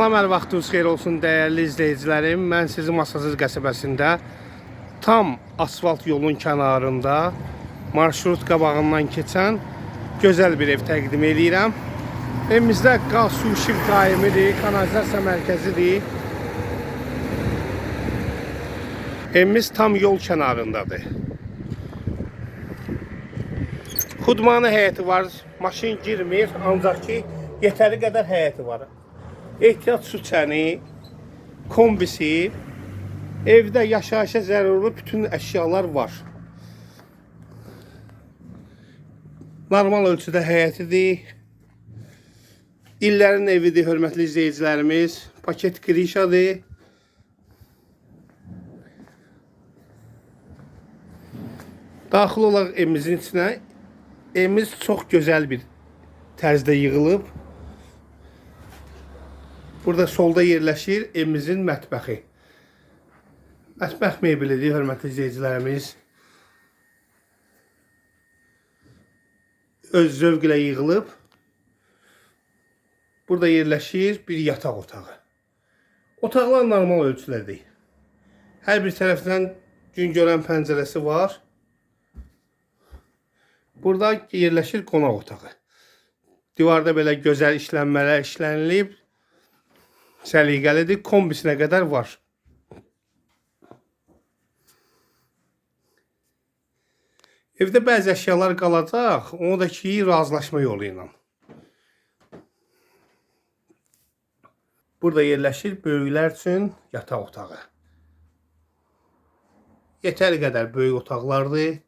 Salam, hər vaxtınız xeyir olsun dəyərli izləyicilərim. Mən sizi Masasız qəsəbəsində tam asfalt yolun kənarında marşrut qabağından keçən gözəl bir ev təqdim edirəm. Evimizdə qaz, su, işıq daimidir, kanalizasiya mərkəzidir. Evimiz tam yol kənarındadır. Xudmanı həyəti var, maşın girmir, ancaq ki yetəri qədər həyəti var. Ehtiyat su çəni, kombisi, evdə yaşayışa zəruri bütün əşyalar var. Normal ölçüdə həyətidir. İllərin evidir, hörmətli izləyicilərimiz. Paket krişadır. Daxil olaraq evimizin içinə, evimiz çox gözəl bir tərzdə yığılıb. Burada solda yerləşir evimizin mətbəxi. Mətbəx mebelidir, hörmətli izləyicilərimiz. Öz zövq ilə yığılıb. Burada yerləşir bir yataq otağı. Otaqlar normal ölçülərdir. Hər bir tərəfdən gün görən pəncərəsi var. Burada yerləşir qonaq otağı. Divarda belə gözəl işlənmələr işlənilib. Səliqəlidir, kombisinə qədər var. Evdə bəzi əşyalar qalacaq, onu da ki, razılaşma yolu ilə. Burada yerləşir böyüklər üçün yataq otağı. Yetəri qədər böyük otaqlardır.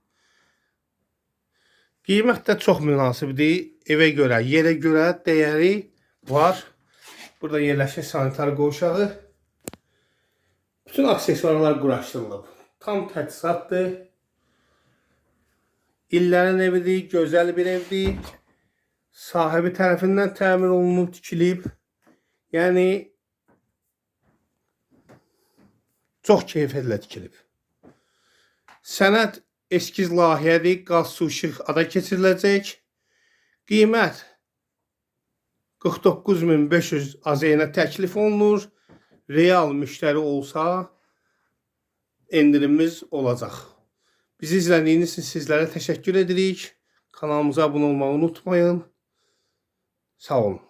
Qiymət də çox münasibdir. Evə görə, yerə görə dəyəri var. Burada yerləşir sanitar qovşağı. Bütün aksesuarlar quraşdırılıb. Tam təchizatdır. İllərin evidir, gözəl bir evdir. Sahibi tərəfindən təmir olunub, tikilib. Yəni, çox keyfiyyətlə tikilib. Sənəd eskiz layihədir, qaz, su, işıq ada keçiriləcək. Qiymət 49.500 AZN təklif olunur. Real müştəri olsa endirimimiz olacaq. Bizi izlədiyiniz üçün sizlərə təşəkkür edirik. Kanalımıza abunə olmağı unutmayın. Sağ olun.